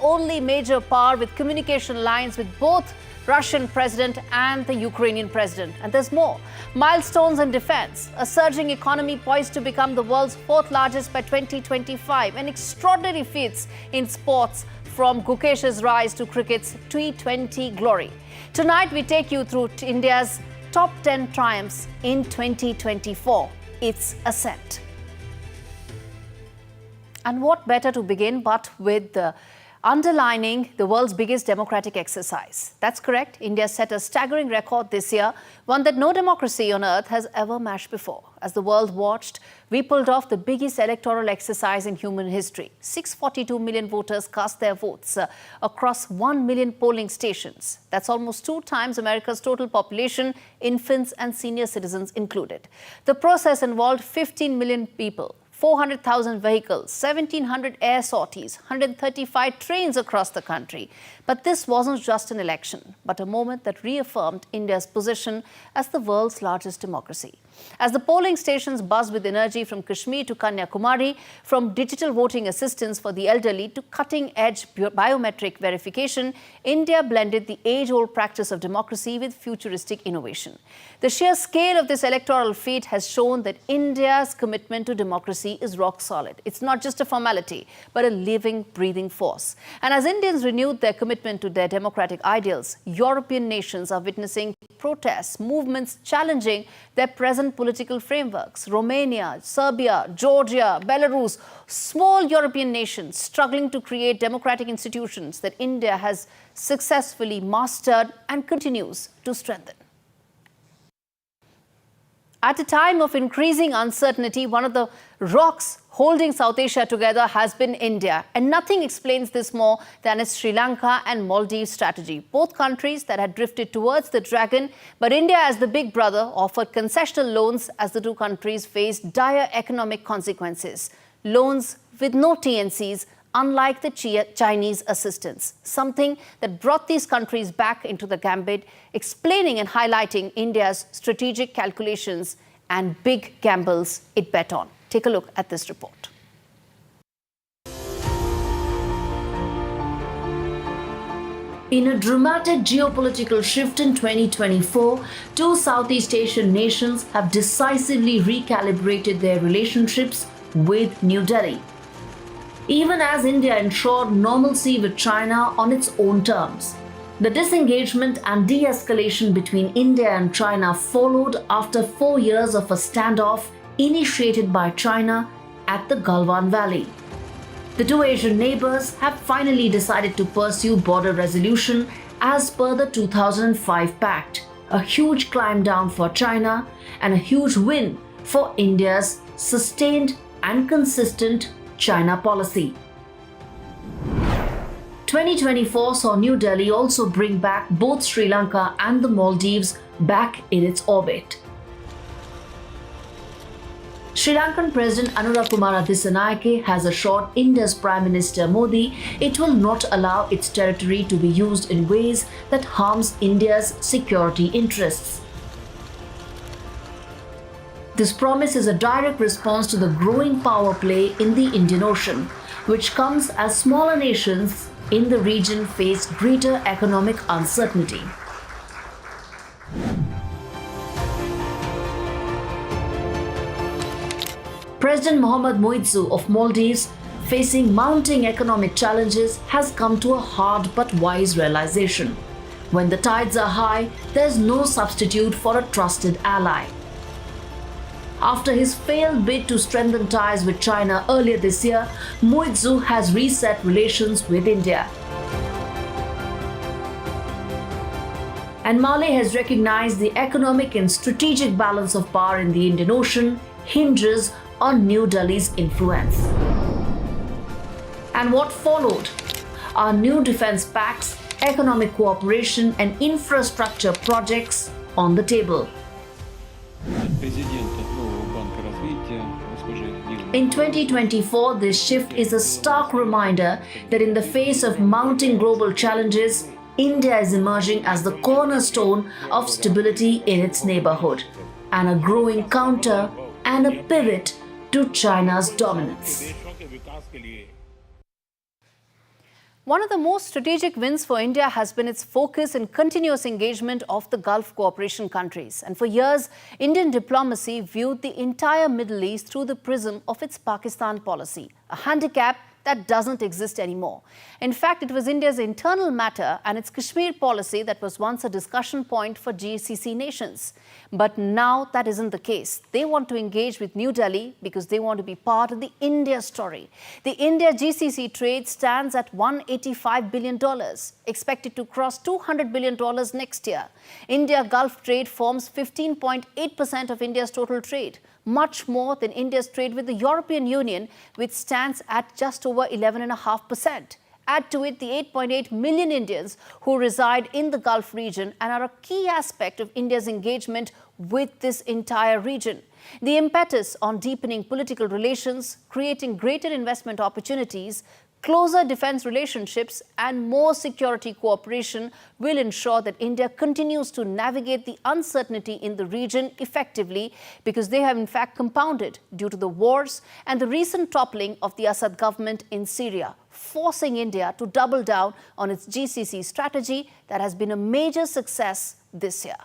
only major power with communication lines with both Russian president and the Ukrainian president. And there's more. Milestones in defense, a surging economy poised to become the world's fourth largest by 2025, and extraordinary feats in sports from Gukesh's rise to cricket's T20 glory. Tonight, we take you through India's top 10 triumphs in 2024. It's Ascent. And what better to begin but with underlining the world's biggest democratic exercise. That's correct. India set a staggering record this year, one that no democracy on earth has ever matched before. As the world watched, we pulled off the biggest electoral exercise in human history. 642 million voters cast their votes across 1 million polling stations. That's almost 2 times America's total population, infants and senior citizens included. The process involved 15 million people, 400,000 vehicles, 1,700 air sorties, 135 trains across the country. But this wasn't just an election, but a moment that reaffirmed India's position as the world's largest democracy. As the polling stations buzzed with energy from Kashmir to Kanyakumari, from digital voting assistance for the elderly to cutting-edge biometric verification, India blended the age-old practice of democracy with futuristic innovation. The sheer scale of this electoral feat has shown that India's commitment to democracy is rock solid. It's not just a formality, but a living, breathing force. And as Indians renewed their commitment to their democratic ideals, European nations are witnessing protests, movements challenging their present political frameworks. Romania, Serbia, Georgia, Belarus, small European nations struggling to create democratic institutions that India has successfully mastered and continues to strengthen. At a time of increasing uncertainty, one of the rocks holding South Asia together has been India. And nothing explains this more than its Sri Lanka and Maldives strategy. Both countries that had drifted towards the dragon, but India as the big brother offered concessional loans as the two countries faced dire economic consequences. Loans with no TNCs, unlike the Chinese assistance, something that brought these countries back into the gambit, explaining and highlighting India's strategic calculations and big gambles it bet on. Take a look at this report. In a dramatic geopolitical shift in 2024, 2 Southeast Asian nations have decisively recalibrated their relationships with New Delhi. Even as India ensured normalcy with China on its own terms. The disengagement and de-escalation between India and China followed after 4 years of a standoff initiated by China at the Galwan Valley. The 2 Asian neighbors have finally decided to pursue border resolution as per the 2005 pact, a huge climb down for China and a huge win for India's sustained and consistent China policy. 2024 saw New Delhi also bring back both Sri Lanka and the Maldives back in its orbit. Sri Lankan President Anurakumara Dissanayake has assured India's Prime Minister Modi it will not allow its territory to be used in ways that harms India's security interests. This promise is a direct response to the growing power play in the Indian Ocean, which comes as smaller nations in the region face greater economic uncertainty. President Mohamed Muizzu of Maldives, facing mounting economic challenges, has come to a hard but wise realization. When the tides are high, there's no substitute for a trusted ally. After his failed bid to strengthen ties with China earlier this year, Muizzu has reset relations with India. And Mali has recognized the economic and strategic balance of power in the Indian Ocean hinges on New Delhi's influence. And what followed are new defense pacts, economic cooperation and infrastructure projects on the table. In 2024, this shift is a stark reminder that in the face of mounting global challenges, India is emerging as the cornerstone of stability in its neighborhood, and a growing counter and a pivot to China's dominance. One of the most strategic wins for India has been its focus and continuous engagement of the Gulf cooperation countries. And for years, Indian diplomacy viewed the entire Middle East through the prism of its Pakistan policy, a handicap that doesn't exist anymore. In fact, it was India's internal matter and its Kashmir policy that was once a discussion point for GCC nations. But now that isn't the case. They want to engage with New Delhi because they want to be part of the India story. The India-GCC trade stands at $185 billion, expected to cross $200 billion next year. India-Gulf trade forms 15.8% of India's total trade, much more than India's trade with the European Union, which stands at just over 11.5%. Add to it the 8.8 million Indians who reside in the Gulf region and are a key aspect of India's engagement with this entire region. The impetus on deepening political relations, creating greater investment opportunities, closer defense relationships and more security cooperation will ensure that India continues to navigate the uncertainty in the region effectively, because they have in fact compounded due to the wars and the recent toppling of the Assad government in Syria, forcing India to double down on its GCC strategy that has been a major success this year.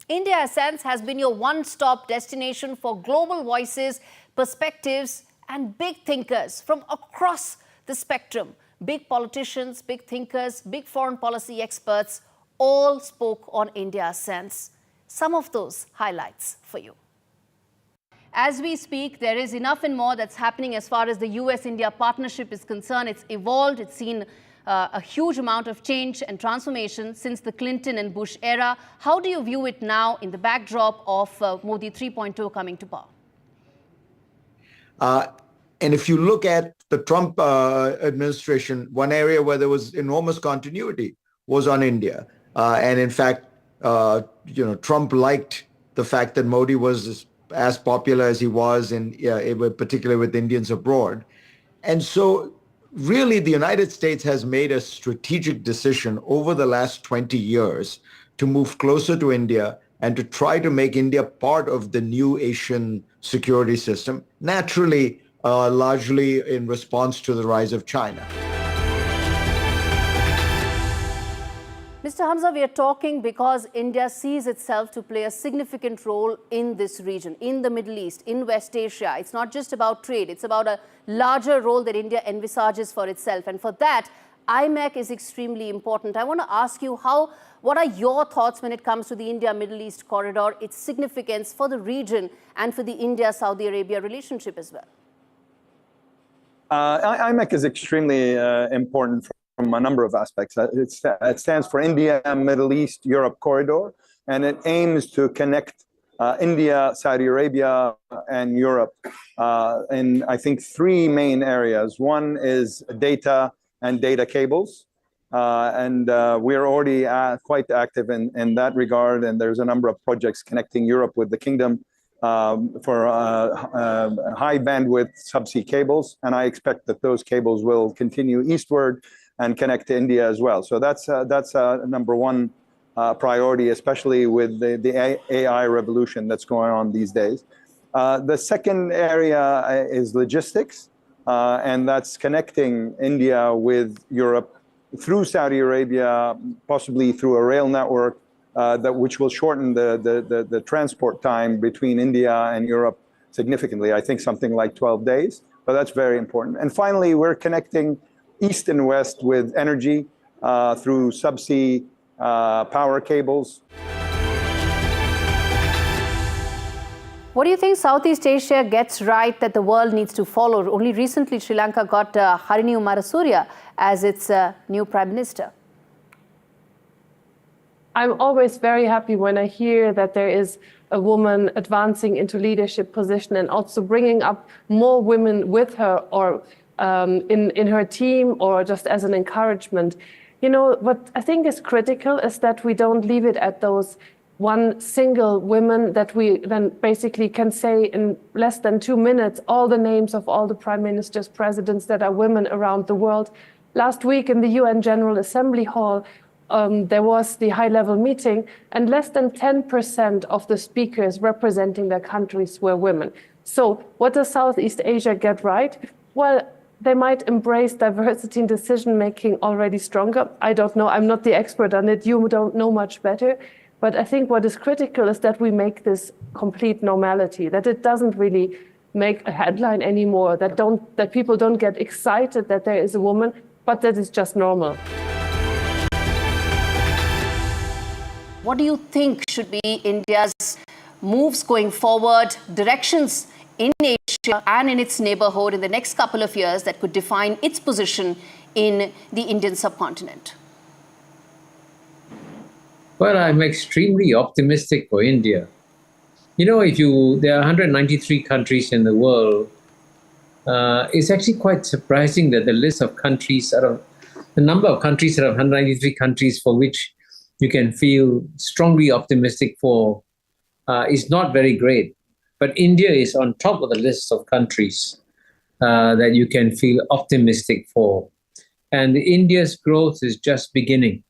India Ascent has been your one-stop destination for global voices, perspectives, and big thinkers from across the spectrum. Big politicians, big thinkers, big foreign policy experts all spoke on India Ascent. Some of those highlights for you. As we speak, there is enough and more that's happening as far as the US-India partnership is concerned. It's evolved, it's seen a huge amount of change and transformation since the Clinton and Bush era. How do you view it now in the backdrop of Modi 3.0 coming to power? And if you look at the Trump administration, one area where there was enormous continuity was on India. And in fact, Trump liked the fact that Modi was as popular as he was, particularly with Indians abroad. And so really the United States has made a strategic decision over the last 20 years to move closer to India and to try to make India part of the new Asian security system, naturally, largely in response to the rise of China. Mr. Hamza, we are talking because India sees itself to play a significant role in this region, in the Middle East, in West Asia. It's not just about trade, it's about a larger role that India envisages for itself. And for that, IMEC is extremely important. I want to ask you, what are your thoughts when it comes to the India-Middle East corridor, its significance for the region and for the India-Saudi Arabia relationship as well? IMEC is extremely important from a number of aspects. It stands for India, Middle East, Europe corridor, and it aims to connect India, Saudi Arabia, and Europe in, I think, three main areas. One is data and data cables. And we're already quite active in that regard. And there's a number of projects connecting Europe with the kingdom for high bandwidth subsea cables. And I expect that those cables will continue eastward and connect to India as well. So that's number one priority, especially with the AI revolution that's going on these days. The second area is logistics, and that's connecting India with Europe through Saudi Arabia, possibly through a rail network which will shorten the transport time between India and Europe significantly. I think something like 12 days, but that's very important. And finally, we're connecting East and West with energy through subsea power cables. What do you think Southeast Asia gets right that the world needs to follow? Only recently, Sri Lanka got Harini Kumarasuriya as its new Prime Minister. I'm always very happy when I hear that there is a woman advancing into leadership position and also bringing up more women with her or in her team or just as an encouragement. You know, what I think is critical is that we don't leave it at those one single woman, that we then basically can say in less than 2 minutes all the names of all the prime ministers, presidents that are women around the world. Last week in the UN General Assembly Hall, there was the high-level meeting, and less than 10% of the speakers representing their countries were women. So what does Southeast Asia get right? Well, they might embrace diversity in decision-making already stronger. I don't know. I'm not the expert on it. You don't know much better. But I think what is critical is that we make this complete normality, that it doesn't really make a headline anymore, that people don't get excited that there is a woman, but that it's just normal. What do you think should be India's moves going forward, directions in Asia and in its neighborhood in the next couple of years that could define its position in the Indian subcontinent? Well, I'm extremely optimistic for India. You know, there are 193 countries in the world. It's actually quite surprising that the list of countries, the number of countries out of 193 countries for which you can feel strongly optimistic for is not very great. But India is on top of the list of countries that you can feel optimistic for. And India's growth is just beginning.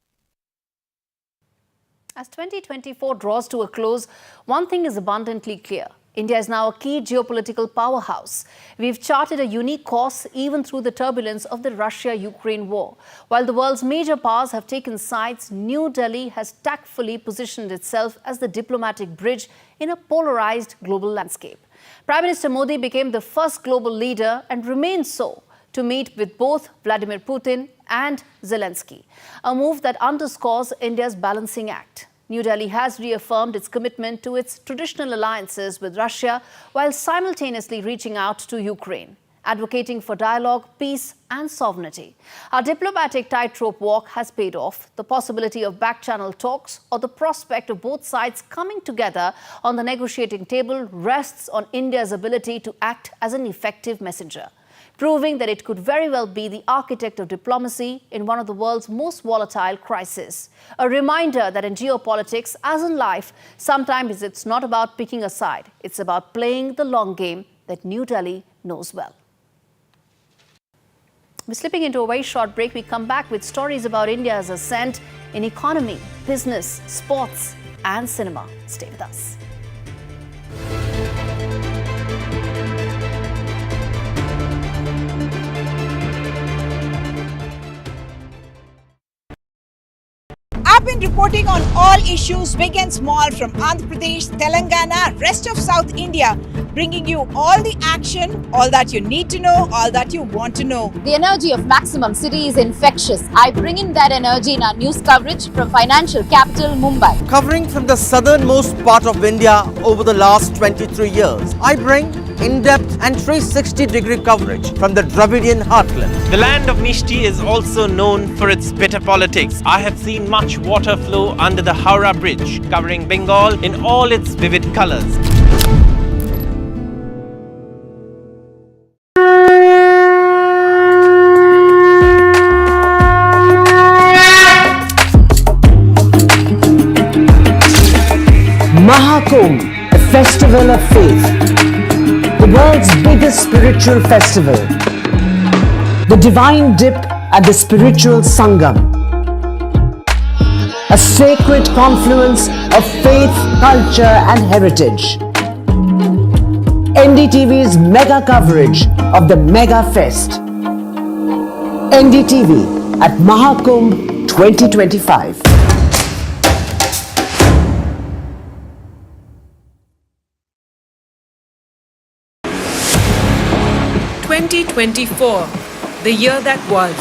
As 2024 draws to a close, one thing is abundantly clear. India is now a key geopolitical powerhouse. We've charted a unique course even through the turbulence of the Russia-Ukraine war. While the world's major powers have taken sides, New Delhi has tactfully positioned itself as the diplomatic bridge in a polarized global landscape. Prime Minister Modi became the first global leader and remains so to meet with both Vladimir Putin and Zelensky, a move that underscores India's balancing act. New Delhi has reaffirmed its commitment to its traditional alliances with Russia while simultaneously reaching out to Ukraine, advocating for dialogue, peace and sovereignty. Our diplomatic tightrope walk has paid off. The possibility of back-channel talks or the prospect of both sides coming together on the negotiating table rests on India's ability to act as an effective messenger, proving that it could very well be the architect of diplomacy in one of the world's most volatile crises. A reminder that in geopolitics, as in life, sometimes it's not about picking a side. It's about playing the long game that New Delhi knows well. We're slipping into a very short break. We come back with stories about India's ascent in economy, business, sports and cinema. Stay with us. I've been reporting on all issues, big and small, from Andhra Pradesh, Telangana, rest of South India, bringing you all the action, all that you need to know, all that you want to know. The energy of Maximum City is infectious. I bring in that energy in our news coverage from financial capital Mumbai. Covering from the southernmost part of India over the last 23 years, I bring in-depth and 360-degree coverage from the Dravidian heartland. The land of Mishti is also known for its bitter politics. I have seen much water flow under the Howrah Bridge, covering Bengal in all its vivid colors. Mahakumbh, a festival of faith, the world's biggest spiritual festival, the divine dip at the spiritual Sangam, a sacred confluence of faith, culture and heritage. NDTV's mega coverage of the Mega Fest. NDTV at Mahakumbh 2025. 2024, the year that was,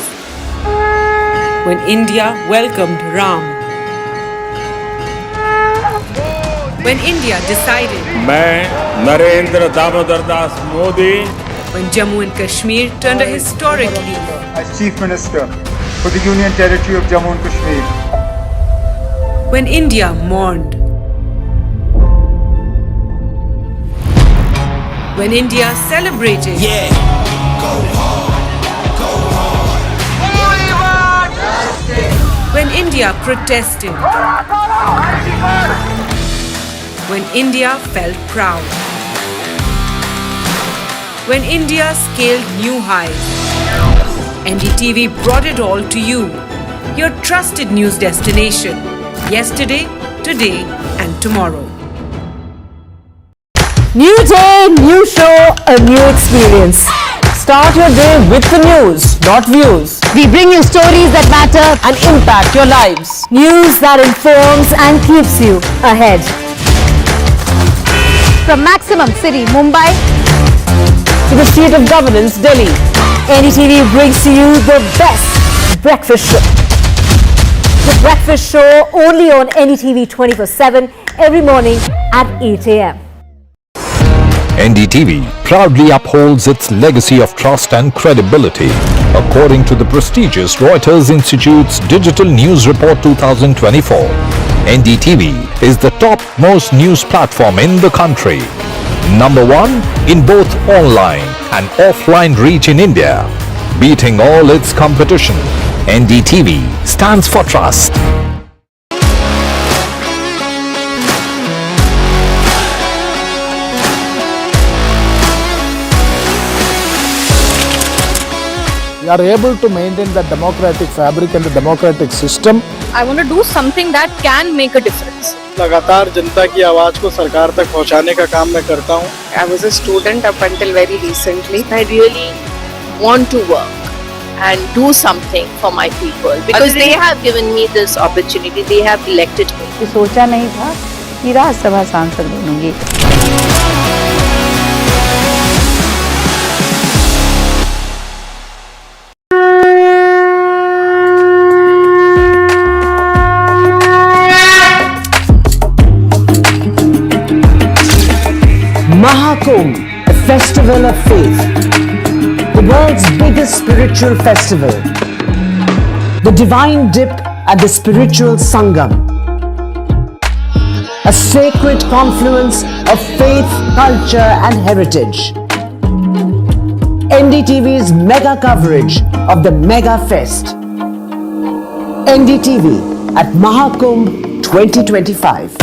when India welcomed Ram. When India decided, मैं Narendra Damodar Das Modi, when Jammu and Kashmir turned a historic leaf, as Chief Minister for the Union Territory of Jammu and Kashmir, when India mourned, when India celebrated, when India protested, when India felt proud, when India scaled new heights, NDTV brought it all to you, your trusted news destination, yesterday, today and tomorrow. New day, new show, a new experience. Start your day with the news, not views. We bring you stories that matter And impact your lives. news that informs and keeps you ahead. From Maximum City, Mumbai, To the state of governance, Delhi. NDTV brings to you the best breakfast show. The breakfast show only on NDTV 24/7 every morning at 8 a.m. NDTV proudly upholds its legacy of trust and credibility. According to the prestigious Reuters Institute's Digital News Report 2024, NDTV is the top-most news platform in the country. Number one in both online and offline reach in India. Beating all its competition, NDTV stands for trust. We are able to maintain the democratic fabric and the democratic system. I want to do something that can make a difference. लगातार जनता की आवाज को सरकार तक पहुंचाने का काम मैं करता हूं. I was a student up until very recently. I really want to work and do something for my people because they have given me this opportunity. They have elected me. सोचा नहीं था कि राज्यसभा सांसद बनूंगी. Mahakumbh, a festival of faith. The world's biggest spiritual festival. The divine dip at the spiritual Sangam. A sacred confluence of faith, culture and heritage. NDTV's mega coverage of the Mega Fest. NDTV at Mahakumbh 2025.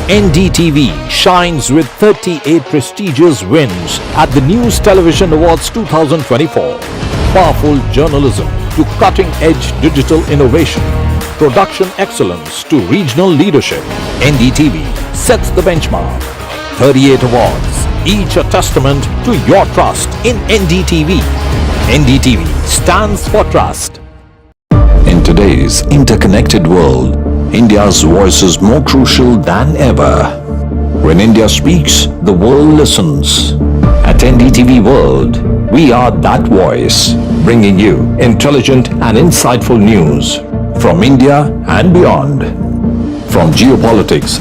NDTV shines with 38 prestigious wins at the News Television Awards 2024. Powerful journalism to cutting-edge digital innovation, production excellence to regional leadership. NDTV sets the benchmark. 38 awards, each a testament to your trust in NDTV. NDTV stands for trust. In today's interconnected world, India's voice is more crucial than ever. When India speaks, the world listens. At NDTV World, we are that voice, bringing you intelligent and insightful news from India and beyond. From geopolitics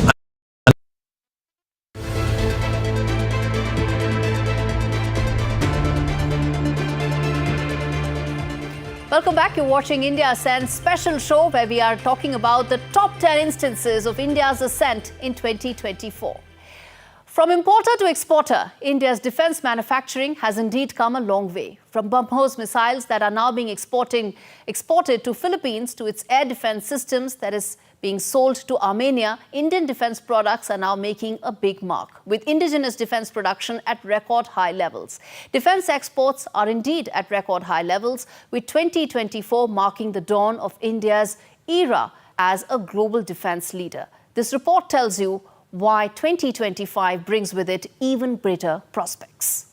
Welcome back. You're watching India Ascent special show where we are talking about the top 10 instances of India's ascent in 2024. From importer to exporter, India's defense manufacturing has indeed come a long way. From BrahMos missiles that are now being exported to Philippines to its air defense systems that is being sold to Armenia, Indian defense products are now making a big mark, with indigenous defense production at record high levels. Defense exports are indeed at record high levels, with 2024 marking the dawn of India's era as a global defense leader. This report tells you why 2025 brings with it even brighter prospects.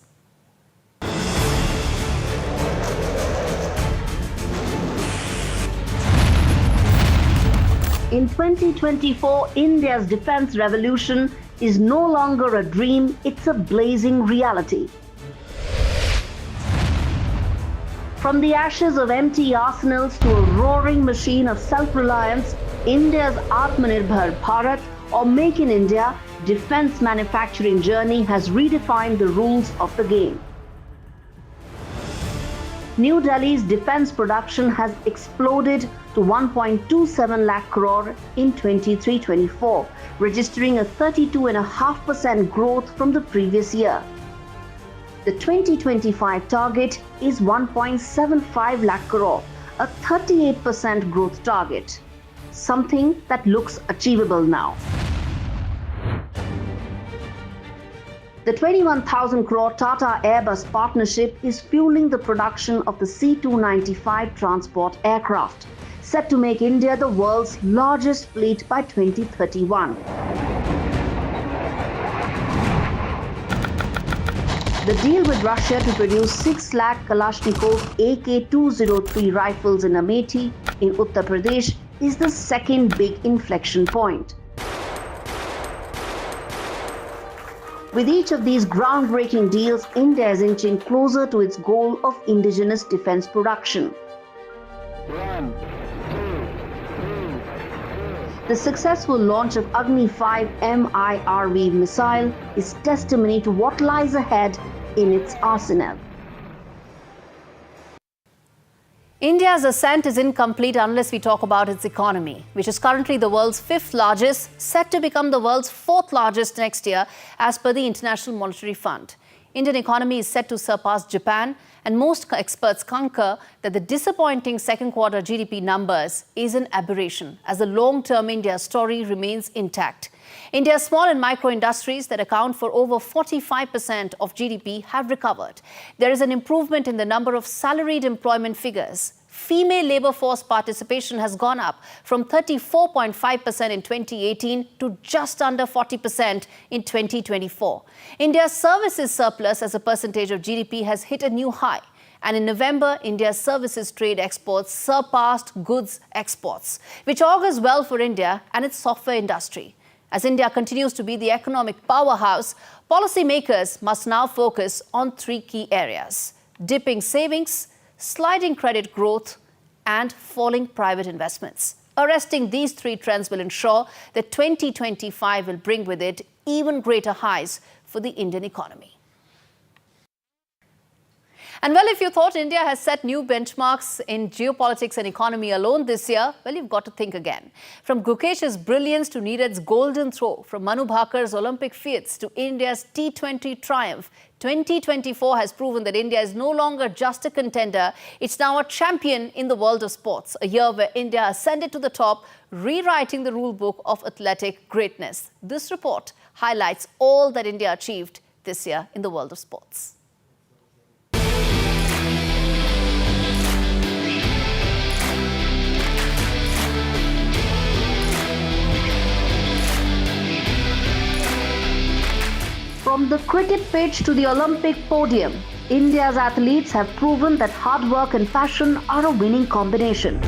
In 2024, India's defense revolution is no longer a dream, it's a blazing reality. From the ashes of empty arsenals to a roaring machine of self-reliance, India's Atmanirbhar Bharat or Make in India defense manufacturing journey has redefined the rules of the game. New Delhi's defense production has exploded to 1.27 lakh crore in 23-24, registering a 32.5% growth from the previous year. The 2025 target is 1.75 lakh crore, a 38% growth target, something that looks achievable now. The 21,000 crore Tata Airbus partnership is fueling the production of the C-295 transport aircraft, set to make India the world's largest fleet by 2031. The deal with Russia to produce 6 lakh Kalashnikov AK-203 rifles in Amethi in Uttar Pradesh is the second big inflection point. With each of these groundbreaking deals, India is inching closer to its goal of indigenous defense production. The successful launch of Agni 5 MIRV missile is testimony to what lies ahead in its arsenal. India's ascent is incomplete unless we talk about its economy, which is currently the world's 5th largest, set to become the world's 4th largest next year, as per the International Monetary Fund. Indian economy is set to surpass Japan, and most experts concur that the disappointing second quarter GDP numbers is an aberration, as the long-term India story remains intact. India's small and micro industries that account for over 45% of GDP have recovered. There is an improvement in the number of salaried employment figures. Female labour force participation has gone up from 34.5% in 2018 to just under 40% in 2024. India's services surplus as a percentage of GDP has hit a new high. And in November, India's services trade exports surpassed goods exports, which augurs well for India and its software industry. As India continues to be the economic powerhouse, policymakers must now focus on 3 key areas: dipping savings, sliding credit growth, and falling private investments. Arresting these 3 trends will ensure that 2025 will bring with it even greater highs for the Indian economy. And well, if you thought India has set new benchmarks in geopolitics and economy alone this year, well, you've got to think again. From Gukesh's brilliance to Neeraj's golden throw, from Manu Bhakar's Olympic feats to India's T20 triumph, 2024 has proven that India is no longer just a contender, it's now a champion in the world of sports. A year where India ascended to the top, rewriting the rule book of athletic greatness. This report highlights all that India achieved this year in the world of sports. From the cricket pitch to the Olympic podium, India's athletes have proven that hard work and passion are a winning combination.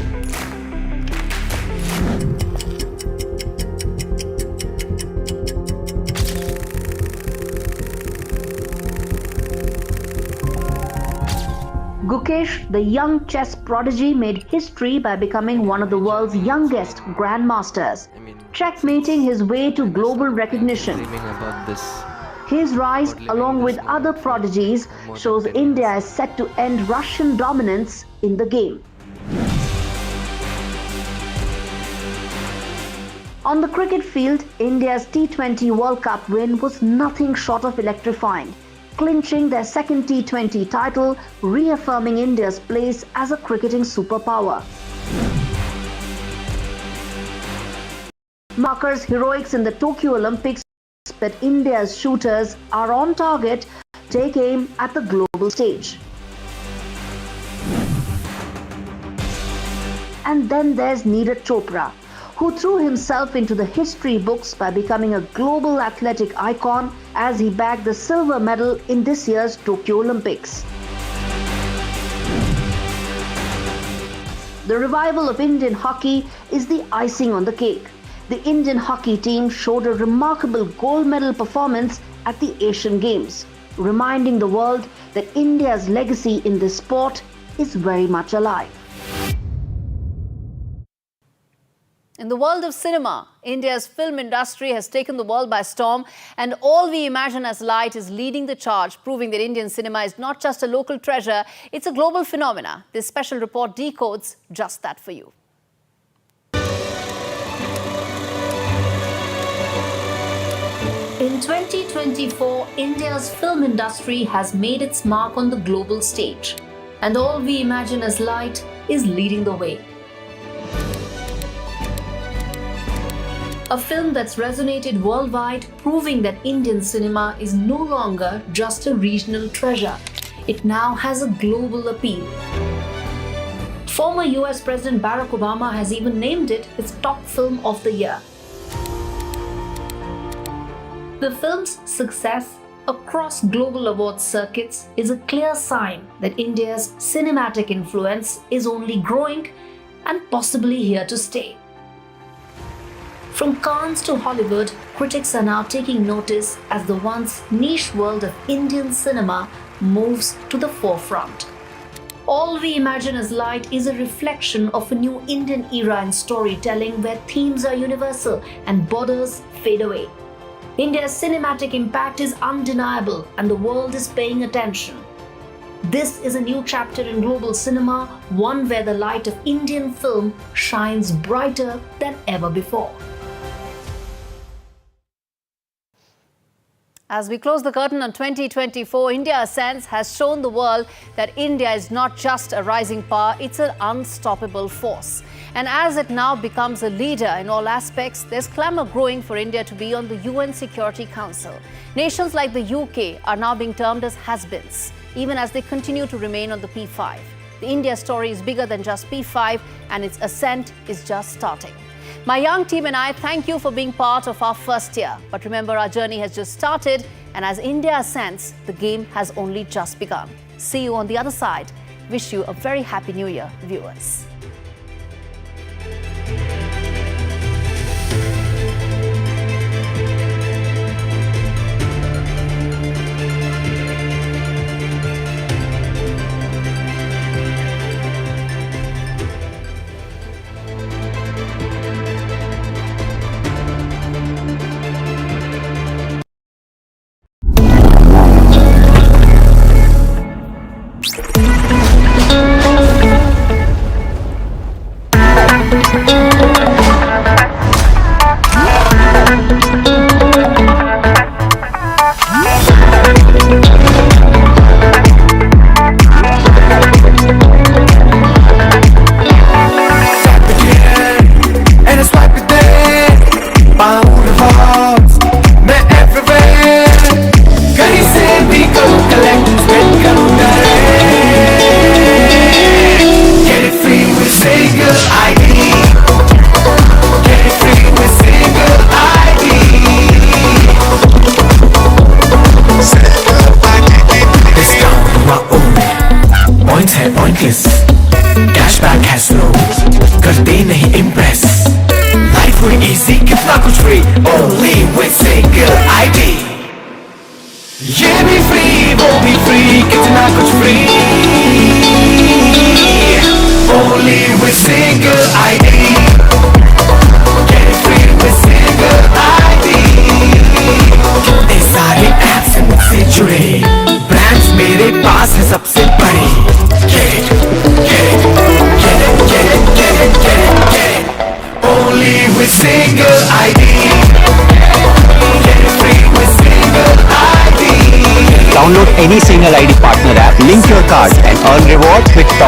Gukesh, the young chess prodigy, made history by becoming one of the world's youngest grandmasters, checkmating his way to global recognition. His rise, along with other prodigies, shows India is set to end Russian dominance in the game. On the cricket field, India's T20 World Cup win was nothing short of electrifying, clinching their second T20 title, reaffirming India's place as a cricketing superpower. Marker's heroics in the Tokyo Olympics that India's shooters are on target, take aim at the global stage. And then there's Neeraj Chopra, who threw himself into the history books by becoming a global athletic icon as he bagged the silver medal in this year's Tokyo Olympics. The revival of Indian hockey is the icing on the cake. The Indian hockey team showed a remarkable gold medal performance at the Asian Games, reminding the world that India's legacy in this sport is very much alive. In the world of cinema, India's film industry has taken the world by storm, and All We Imagine as Light is leading the charge, proving that Indian cinema is not just a local treasure, it's a global phenomena. This special report decodes just that for you. In 2024, India's film industry has made its mark on the global stage, and All We Imagine as Light is leading the way. A film that's resonated worldwide, proving that Indian cinema is no longer just a regional treasure. It now has a global appeal. Former US President Barack Obama has even named it his top film of the year. The film's success across global awards circuits is a clear sign that India's cinematic influence is only growing and possibly here to stay. From Cannes to Hollywood, critics are now taking notice as the once niche world of Indian cinema moves to the forefront. All we imagine as light is a reflection of a new Indian era in storytelling where themes are universal and borders fade away. India's cinematic impact is undeniable and the world is paying attention. This is a new chapter in global cinema, one where the light of Indian film shines brighter than ever before. As we close the curtain on 2024, India Ascent has shown the world that India is not just a rising power, it's an unstoppable force. And as it now becomes a leader in all aspects, there's clamour growing for India to be on the UN Security Council. Nations like the UK are now being termed as has-beens, even as they continue to remain on the P5. The India story is bigger than just P5, and its ascent is just starting. My young team and I thank you for being part of our first year. But remember, our journey has just started, and as India ascends, the game has only just begun. See you on the other side. Wish you a very happy New Year, viewers. Cashback has no करते नहीं impress. Life हुई easy कितना कुछ free only with single ID. ये भी free वो भी free कितना कुछ free only with single ID. Get it free with single ID. कितने सारे apps हैं मुझसे जुड़े brands मेरे पास है सबसे बड़े. Get it, get it, get it, get it, get it, get it, get it. Only with single ID. Get it free with single ID. Download any single ID partner app, link your card and earn rewards with top